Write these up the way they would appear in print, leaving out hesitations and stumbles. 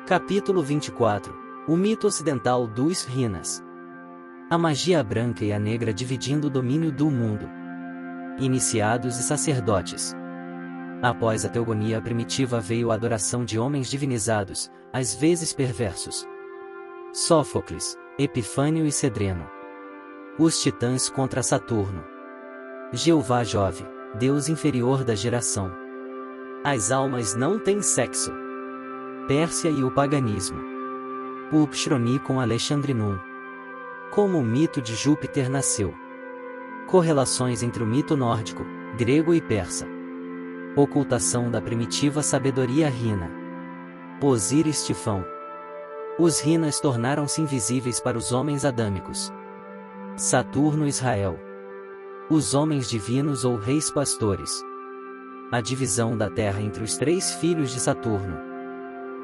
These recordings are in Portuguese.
Capítulo 24. O mito ocidental dos Rhinas. A magia branca e a negra dividindo o domínio do mundo. Iniciados e sacerdotes. Após a teogonia primitiva veio a adoração de homens divinizados, às vezes perversos. Sófocles, Epifânio e Cedreno. Os titãs contra Saturno. Jeová Jove, deus inferior da geração. As almas não têm sexo. Pérsia e o paganismo. Upshronicon Alexandrinum. Como o mito de Júpiter nasceu. Correlações entre o mito nórdico, grego e persa. Ocultação da primitiva sabedoria rhina. Osíris Tifão. Os Rhinas tornaram-se invisíveis para os homens adâmicos. Saturno Israel. Os homens divinos ou reis pastores. A divisão da terra entre os três filhos de Saturno.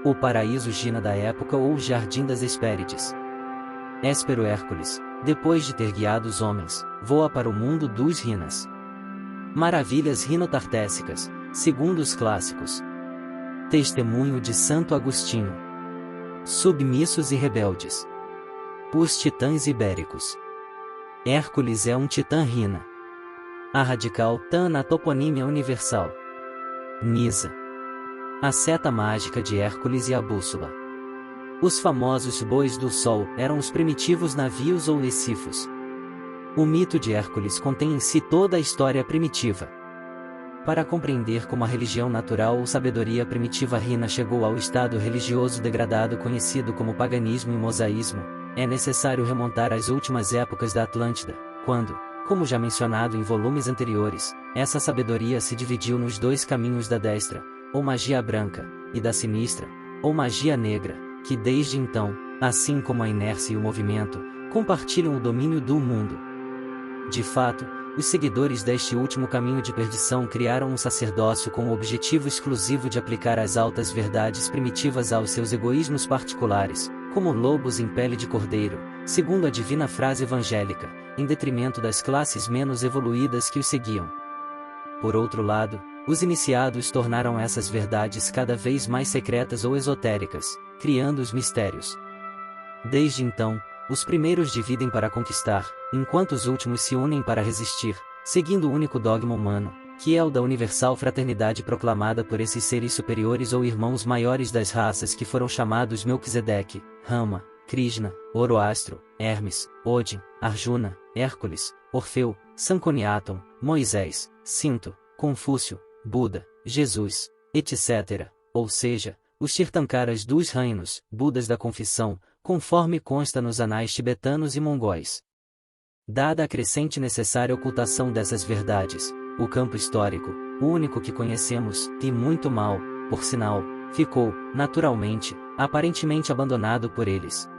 O paraíso Gina da época ou o jardim das Hespérides. Héspero Hércules, depois de ter guiado os homens, voa para o mundo dos Rhinas. Maravilhas rinotartéssicas, segundo os clássicos. Testemunho de Santo Agostinho. Submissos e rebeldes. Os titãs ibéricos. Hércules é um titã rhina. A radical tã na toponímia universal. Nisa. A seta mágica de Hércules e a bússola. Os famosos bois do sol eram os primitivos navios ou lecifos. O mito de Hércules contém em si toda a história primitiva. Para compreender como a religião natural ou sabedoria primitiva rhina chegou ao estado religioso degradado conhecido como paganismo e mosaísmo, é necessário remontar às últimas épocas da Atlântida, quando, como já mencionado em volumes anteriores, essa sabedoria se dividiu nos dois caminhos da destra, ou magia branca, e da sinistra, ou magia negra, que desde então, assim como a inércia e o movimento, compartilham o domínio do mundo. De fato, os seguidores deste último caminho de perdição criaram um sacerdócio com o objetivo exclusivo de aplicar as altas verdades primitivas aos seus egoísmos particulares, como lobos em pele de cordeiro, segundo a divina frase evangélica, em detrimento das classes menos evoluídas que os seguiam. Por outro lado, os iniciados tornaram essas verdades cada vez mais secretas ou esotéricas, criando os mistérios. Desde então, os primeiros dividem para conquistar, enquanto os últimos se unem para resistir, seguindo o único dogma humano, que é o da universal fraternidade proclamada por esses seres superiores ou irmãos maiores das raças que foram chamados Melquisedeque, Rama, Krishna, Oroastro, Hermes, Odin, Arjuna, Hércules, Orfeu, Sanconiaton, Moisés, Cinto, Confúcio, Buda, Jesus, etc., ou seja, os Tirthankaras dos reinos, Budas da confissão, conforme consta nos anais tibetanos e mongóis. Dada a crescente necessária ocultação dessas verdades, o campo histórico, o único que conhecemos, e muito mal, por sinal, ficou, naturalmente, aparentemente abandonado por eles.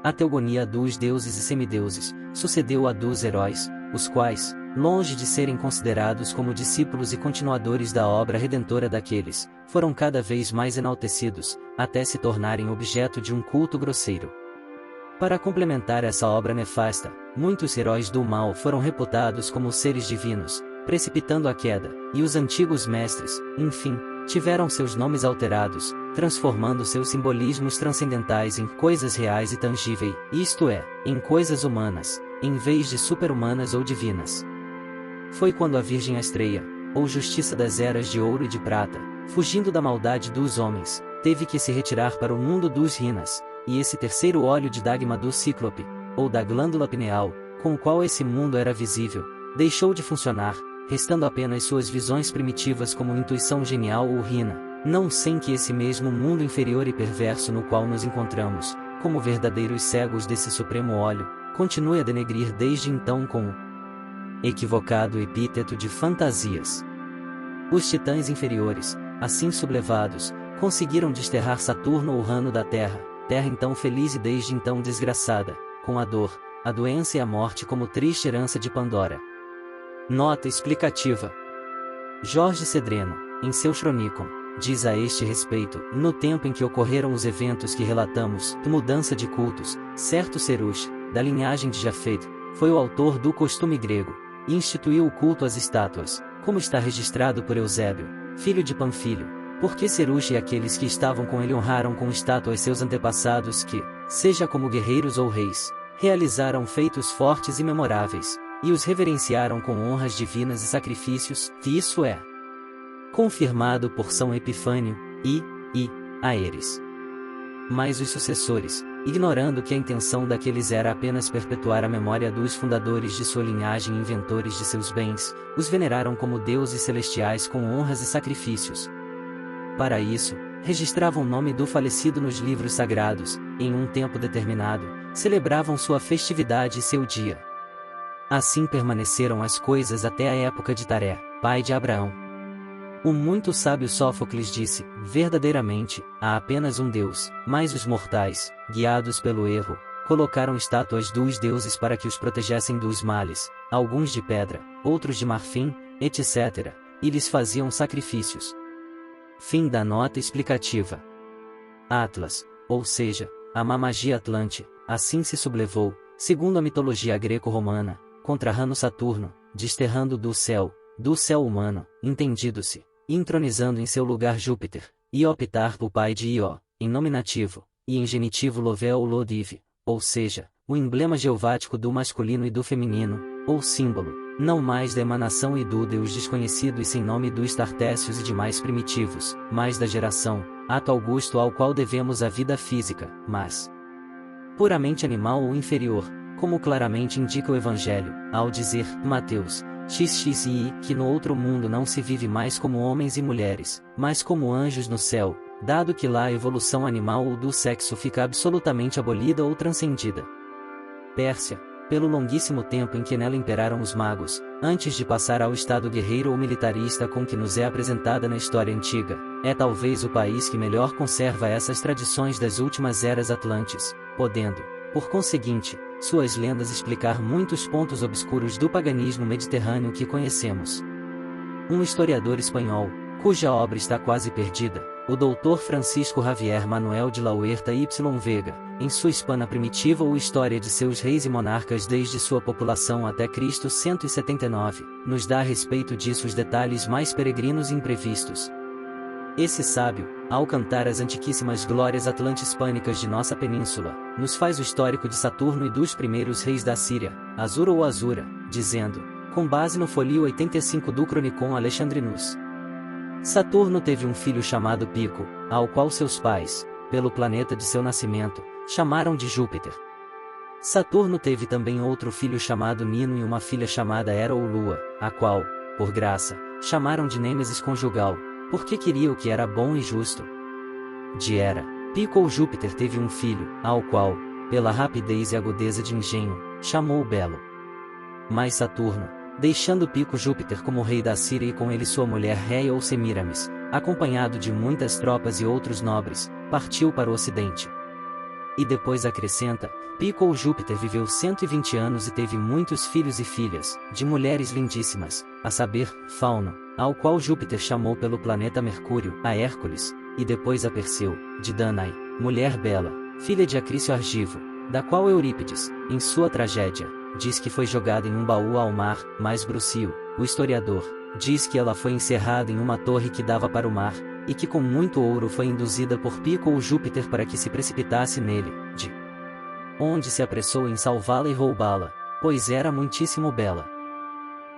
A teogonia dos deuses e semideuses sucedeu à dos heróis, os quais, longe de serem considerados como discípulos e continuadores da obra redentora daqueles, foram cada vez mais enaltecidos, até se tornarem objeto de um culto grosseiro. Para complementar essa obra nefasta, muitos heróis do mal foram reputados como seres divinos, precipitando a queda, e os antigos mestres, enfim, tiveram seus nomes alterados, transformando seus simbolismos transcendentais em coisas reais e tangíveis, isto é, em coisas humanas, em vez de super-humanas ou divinas. Foi quando a Virgem Astreia, ou Justiça das Eras de Ouro e de Prata, fugindo da maldade dos homens, teve que se retirar para o mundo dos Rhinas, e esse terceiro óleo de Dagma do Cíclope, ou da glândula pineal, com o qual esse mundo era visível, deixou de funcionar, restando apenas suas visões primitivas como intuição genial ou rhina, não sem que esse mesmo mundo inferior e perverso no qual nos encontramos, como verdadeiros cegos desse supremo óleo, continue a denegrir desde então com o equivocado epíteto de fantasias. Os titãs inferiores, assim sublevados, conseguiram desterrar Saturno ou Urano da Terra, terra então feliz e desde então desgraçada, com a dor, a doença e a morte como triste herança de Pandora. Nota explicativa. Jorge Cedreno, em seu Chronicon, diz a este respeito: no tempo em que ocorreram os eventos que relatamos, mudança de cultos, certo Cerush, da linhagem de Jafet, foi o autor do costume grego, e instituiu o culto às estátuas, como está registrado por Eusébio, filho de Panfilho, Porque Seruche e aqueles que estavam com ele honraram com estátuas seus antepassados que, seja como guerreiros ou reis, realizaram feitos fortes e memoráveis, e os reverenciaram com honras divinas e sacrifícios, que isso é confirmado por São Epifânio, e Aeres. Mas os sucessores, ignorando que a intenção daqueles era apenas perpetuar a memória dos fundadores de sua linhagem e inventores de seus bens, os veneraram como deuses celestiais com honras e sacrifícios. Para isso, registravam o nome do falecido nos livros sagrados, em um tempo determinado, celebravam sua festividade e seu dia. Assim permaneceram as coisas até a época de Taré, pai de Abraão. O muito sábio Sófocles disse, verdadeiramente, há apenas um Deus, mas os mortais, guiados pelo erro, colocaram estátuas dos deuses para que os protegessem dos males, alguns de pedra, outros de marfim, etc., e lhes faziam sacrifícios. Fim da nota explicativa. Atlas, ou seja, a má magia Atlante, assim se sublevou, segundo a mitologia greco-romana, contra Rano Saturno, desterrando do céu humano, entendido-se, entronizando em seu lugar Júpiter, Iopitarpo pai de Ió, em nominativo, e em genitivo Lovel ou Lodive, ou seja, o emblema geovático do masculino e do feminino, ou símbolo, não mais da emanação e do Deus desconhecido e sem nome dos Tartécios e demais primitivos, mas da geração, ato augusto ao qual devemos a vida física, mas puramente animal ou inferior, como claramente indica o Evangelho, ao dizer, Mateus, XXI, que no outro mundo não se vive mais como homens e mulheres, mas como anjos no céu, dado que lá a evolução animal ou do sexo fica absolutamente abolida ou transcendida. Pérsia, pelo longuíssimo tempo em que nela imperaram os magos, antes de passar ao estado guerreiro ou militarista com que nos é apresentada na história antiga, é talvez o país que melhor conserva essas tradições das últimas eras atlantes, podendo, por conseguinte, suas lendas explicar muitos pontos obscuros do paganismo mediterrâneo que conhecemos. Um historiador espanhol, cuja obra está quase perdida, o Dr. Francisco Javier Manuel de la Huerta y Vega, em sua Hispana Primitiva ou História de seus reis e monarcas desde sua população até Cristo 179, nos dá a respeito disso os detalhes mais peregrinos e imprevistos. Esse sábio, ao cantar as antiquíssimas glórias atlanto-hispânicas de nossa península, nos faz o histórico de Saturno e dos primeiros reis da Síria, Azura ou Azura, dizendo, com base no folio 85 do Chronicon Alexandrinus. Saturno teve um filho chamado Pico, ao qual seus pais, pelo planeta de seu nascimento, chamaram de Júpiter. Saturno teve também outro filho chamado Nino e uma filha chamada Hera ou Lua, a qual, por graça, chamaram de Nêmesis conjugal, porque queria o que era bom e justo. De Hera, Pico ou Júpiter teve um filho, ao qual, pela rapidez e agudeza de engenho, chamou Belo. Mas Saturno, deixando Pico Júpiter como rei da Síria e com ele sua mulher Réia ou Semíramis, acompanhado de muitas tropas e outros nobres, partiu para o ocidente. E depois acrescenta, Pico ou Júpiter viveu 120 anos e teve muitos filhos e filhas, de mulheres lindíssimas, a saber, Fauno, ao qual Júpiter chamou pelo planeta Mercúrio, a Hércules, e depois a Perseu, de Danae, mulher bela, filha de Acrício Argivo, da qual Eurípides, em sua tragédia, diz que foi jogada em um baú ao mar, mas Brucio, o historiador, diz que ela foi encerrada em uma torre que dava para o mar, e que com muito ouro foi induzida por Pico ou Júpiter para que se precipitasse nele, de onde se apressou em salvá-la e roubá-la, pois era muitíssimo bela.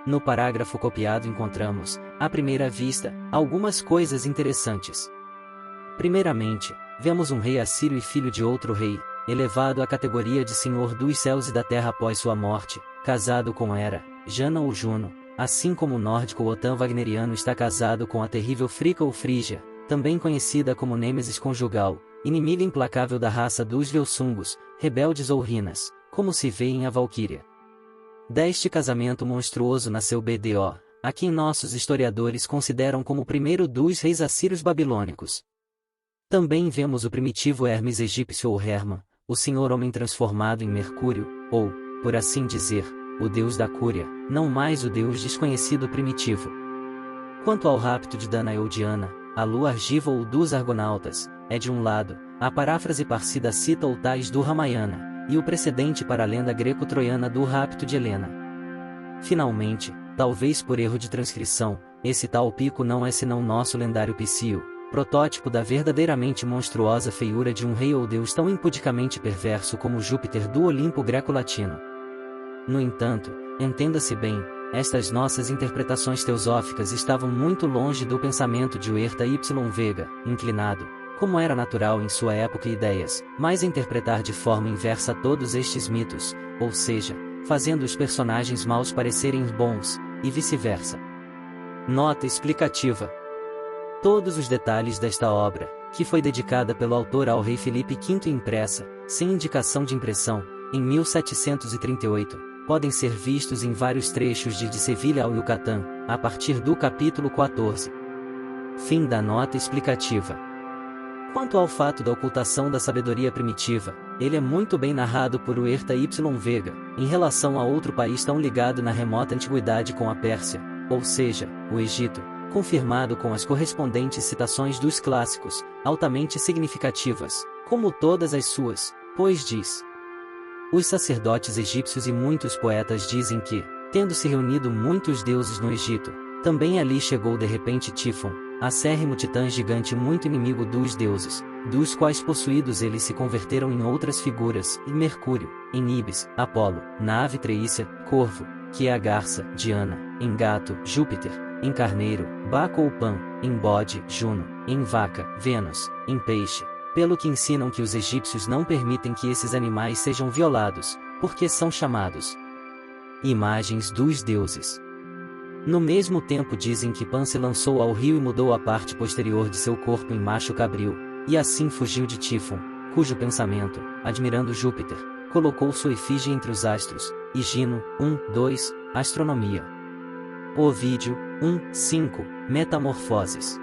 No parágrafo copiado encontramos, à primeira vista, algumas coisas interessantes. Primeiramente, vemos um rei assírio e filho de outro rei, elevado à categoria de senhor dos céus e da terra após sua morte, casado com Hera, Jana ou Juno, assim como o nórdico Wotan wagneriano está casado com a terrível Frica ou Frígia, também conhecida como Nêmesis conjugal, inimiga implacável da raça dos Velsungos, rebeldes ou Rinas, como se vê em A Valquíria. Deste casamento monstruoso nasceu BDO, a quem nossos historiadores consideram como o primeiro dos reis assírios babilônicos. Também vemos o primitivo Hermes egípcio ou Herma, o senhor homem transformado em Mercúrio, ou, por assim dizer, o deus da Cúria, não mais o deus desconhecido primitivo. Quanto ao rapto de Danae ou Diana, a lua argiva ou dos argonautas, é de um lado, a paráfrase parsida cita ou tais do Ramayana, e o precedente para a lenda greco-troiana do rapto de Helena. Finalmente, talvez por erro de transcrição, esse tal Pico não é senão nosso lendário Psío, protótipo da verdadeiramente monstruosa feiura de um rei ou deus tão impudicamente perverso como Júpiter do Olimpo greco-latino. No entanto, entenda-se bem, estas nossas interpretações teosóficas estavam muito longe do pensamento de Huerta y Vega, inclinado, como era natural em sua época e ideias, mas a interpretar de forma inversa todos estes mitos, ou seja, fazendo os personagens maus parecerem bons, e vice-versa. Nota explicativa. Todos os detalhes desta obra, que foi dedicada pelo autor ao rei Felipe V e impressa, sem indicação de impressão, em 1738, podem ser vistos em vários trechos de Sevilha ao Yucatán, a partir do capítulo 14. Fim da nota explicativa. Quanto ao fato da ocultação da sabedoria primitiva, ele é muito bem narrado por Huerta y Vega, em relação a outro país tão ligado na remota antiguidade com a Pérsia, ou seja, o Egito, confirmado com as correspondentes citações dos clássicos, altamente significativas, como todas as suas, pois diz: os sacerdotes egípcios e muitos poetas dizem que, tendo se reunido muitos deuses no Egito, também ali chegou de repente Tifon, acérrimo titã gigante muito inimigo dos deuses, dos quais possuídos eles se converteram em outras figuras, em Mercúrio, em Ibis, Apolo, na ave Treícia, Corvo, que é a garça, Diana, em gato, Júpiter, em carneiro, Baco ou Pan, em bode, Juno, em vaca, Vênus, em peixe, pelo que ensinam que os egípcios não permitem que esses animais sejam violados, porque são chamados imagens dos deuses. No mesmo tempo dizem que Pan se lançou ao rio e mudou a parte posterior de seu corpo em macho cabril, e assim fugiu de Tifon, cujo pensamento, admirando Júpiter, colocou sua efígie entre os astros, e Gino, 2, Astronomia. Ovídio, 5, Metamorfoses.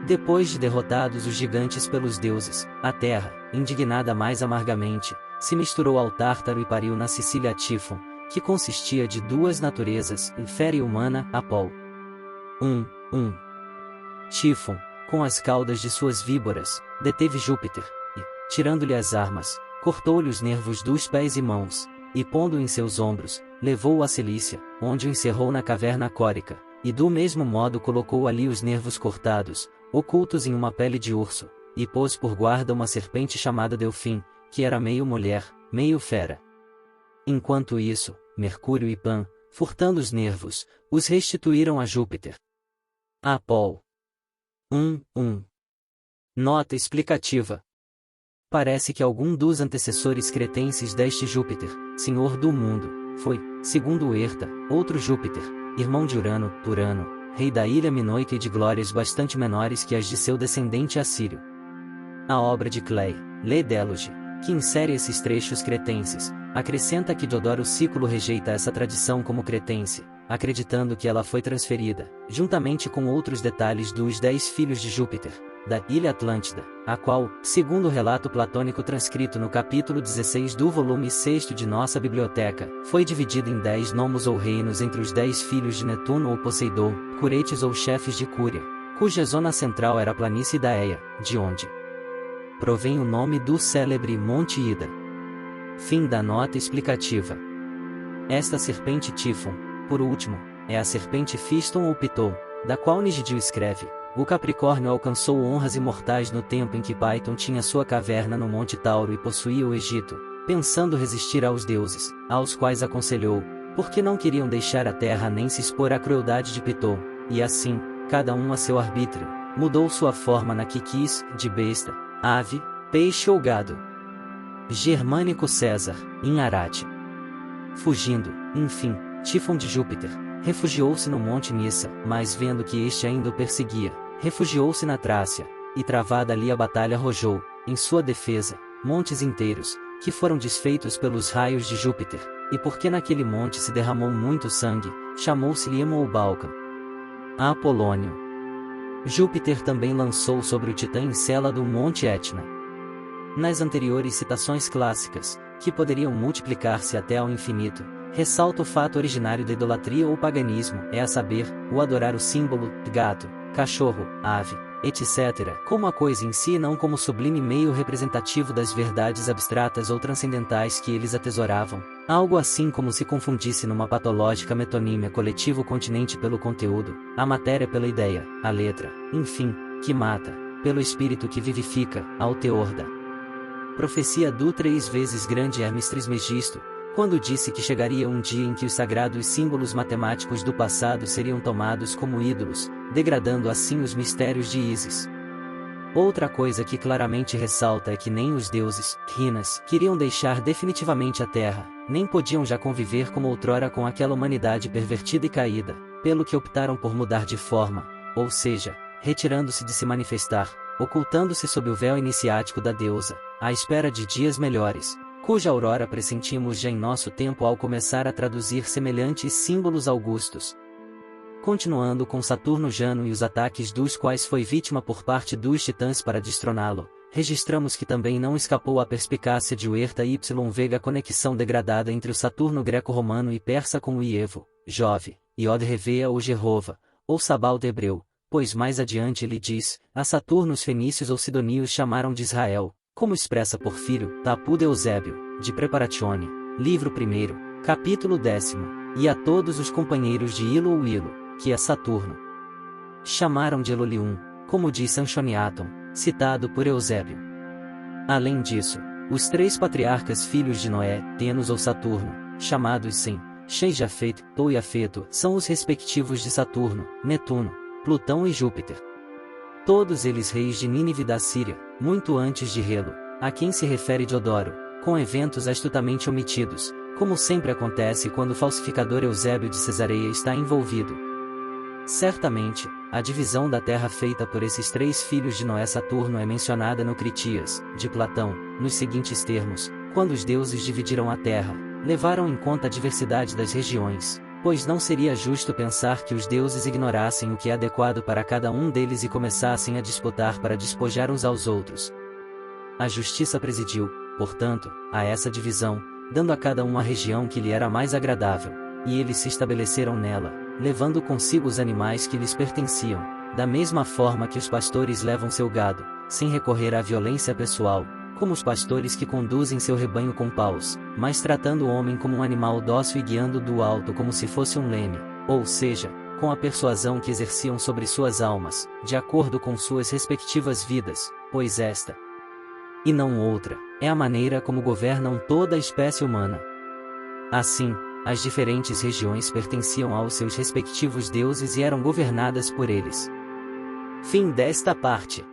Depois de derrotados os gigantes pelos deuses, a terra, indignada mais amargamente, se misturou ao Tártaro e pariu na Sicília Tifon, que consistia de duas naturezas, fera e humana, Apol. 1. Tifon, com as caudas de suas víboras, deteve Júpiter, e, tirando-lhe as armas, cortou-lhe os nervos dos pés e mãos, e pondo-o em seus ombros, levou-o a Cilícia, onde o encerrou na caverna córica, e do mesmo modo colocou ali os nervos cortados, ocultos em uma pele de urso, e pôs por guarda uma serpente chamada Delfim, que era meio mulher, meio fera. Enquanto isso, Mercúrio e Pan, furtando os nervos, os restituíram a Júpiter. Apol. 1. Nota explicativa. Parece que algum dos antecessores cretenses deste Júpiter, senhor do mundo, foi, segundo Huerta, outro Júpiter, irmão de Urano, rei da ilha minoica e de glórias bastante menores que as de seu descendente assírio. A obra de Clay, Le Déluge, que insere esses trechos cretenses, acrescenta que Diodoro Sículo rejeita essa tradição como cretense, acreditando que ela foi transferida, juntamente com outros detalhes dos 10 filhos de Júpiter, da ilha Atlântida, a qual, segundo o relato platônico transcrito no capítulo 16 do volume 6 de nossa biblioteca, foi dividida em 10 nomos ou reinos entre os 10 filhos de Netuno ou Poseidon, curetes ou chefes de Cúria, cuja zona central era a planície da Eia, de onde provém o nome do célebre Monte Ida. Fim da nota explicativa. Esta serpente Tifon, por último, é a serpente Fiston ou Piton, da qual Nigidio escreve: o Capricórnio alcançou honras imortais no tempo em que Python tinha sua caverna no Monte Tauro e possuía o Egito, pensando resistir aos deuses, aos quais aconselhou, porque não queriam deixar a terra nem se expor à crueldade de Piton, e assim, cada um a seu arbítrio, mudou sua forma na que quis, de besta, ave, peixe ou gado. Germânico César, em Arate. Fugindo, enfim, Tifon de Júpiter, refugiou-se no monte Nissa, mas vendo que este ainda o perseguia, refugiou-se na Trácia, e travada ali a batalha arrojou, em sua defesa, montes inteiros, que foram desfeitos pelos raios de Júpiter, e porque naquele monte se derramou muito sangue, chamou-se Liemo ou Balcã. Apolônio. Júpiter também lançou sobre o Titã Encélado o monte Etna. Nas anteriores citações clássicas, que poderiam multiplicar-se até ao infinito, ressalta o fato originário da idolatria ou paganismo, é a saber, o adorar o símbolo, gato, cachorro, ave, etc., como a coisa em si e não como sublime meio representativo das verdades abstratas ou transcendentais que eles atesoravam, algo assim como se confundisse numa patológica metonímia coletivo o continente pelo conteúdo, a matéria pela ideia, a letra, enfim, que mata, pelo Espírito que vivifica, ao teor da profecia do 3 vezes grande Hermes Trismegisto, quando disse que chegaria um dia em que os sagrados símbolos matemáticos do passado seriam tomados como ídolos, degradando assim os mistérios de Ísis. Outra coisa que claramente ressalta é que nem os deuses, Rinas, queriam deixar definitivamente a Terra, nem podiam já conviver como outrora com aquela humanidade pervertida e caída, pelo que optaram por mudar de forma, ou seja, retirando-se de se manifestar, ocultando-se sob o véu iniciático da deusa, à espera de dias melhores, cuja aurora pressentimos já em nosso tempo ao começar a traduzir semelhantes símbolos augustos. Continuando com Saturno Jano e os ataques dos quais foi vítima por parte dos titãs para destroná-lo, registramos que também não escapou à perspicácia de Huerta Y Vega a conexão degradada entre o Saturno greco-romano e persa com o Ievo, Jove, Iod Revea ou Jehová, ou Sabal de Hebreu, pois mais adiante ele diz, a Saturno os fenícios ou sidonios chamaram de Israel, como expressa Porfírio, Tapu de Eusébio, de Preparatione, livro 1, capítulo 10, e a todos os companheiros de Ilo ou Ilo, que é Saturno, chamaram de Elolium, como diz Sanchoniaton, citado por Eusébio. Além disso, os 3 patriarcas filhos de Noé, Tenos ou Saturno, chamados Sem, Shei Jafet, Tou e Afeto, são os respectivos de Saturno, Netuno, Plutão e Júpiter. Todos eles reis de Nínive da Síria, muito antes de Helo, a quem se refere Diodoro, com eventos astutamente omitidos, como sempre acontece quando o falsificador Eusébio de Cesareia está envolvido. Certamente, a divisão da terra feita por esses 3 filhos de Noé Saturno é mencionada no Critias, de Platão, nos seguintes termos: quando os deuses dividiram a terra, levaram em conta a diversidade das regiões, pois não seria justo pensar que os deuses ignorassem o que é adequado para cada um deles e começassem a disputar para despojar uns aos outros. A justiça presidiu, portanto, a essa divisão, dando a cada um a região que lhe era mais agradável, e eles se estabeleceram nela, levando consigo os animais que lhes pertenciam, da mesma forma que os pastores levam seu gado, sem recorrer à violência pessoal, como os pastores que conduzem seu rebanho com paus, mas tratando o homem como um animal dócil e guiando do alto como se fosse um leme, ou seja, com a persuasão que exerciam sobre suas almas, de acordo com suas respectivas vidas, pois esta, e não outra, é a maneira como governam toda a espécie humana. Assim, as diferentes regiões pertenciam aos seus respectivos deuses e eram governadas por eles. Fim desta parte.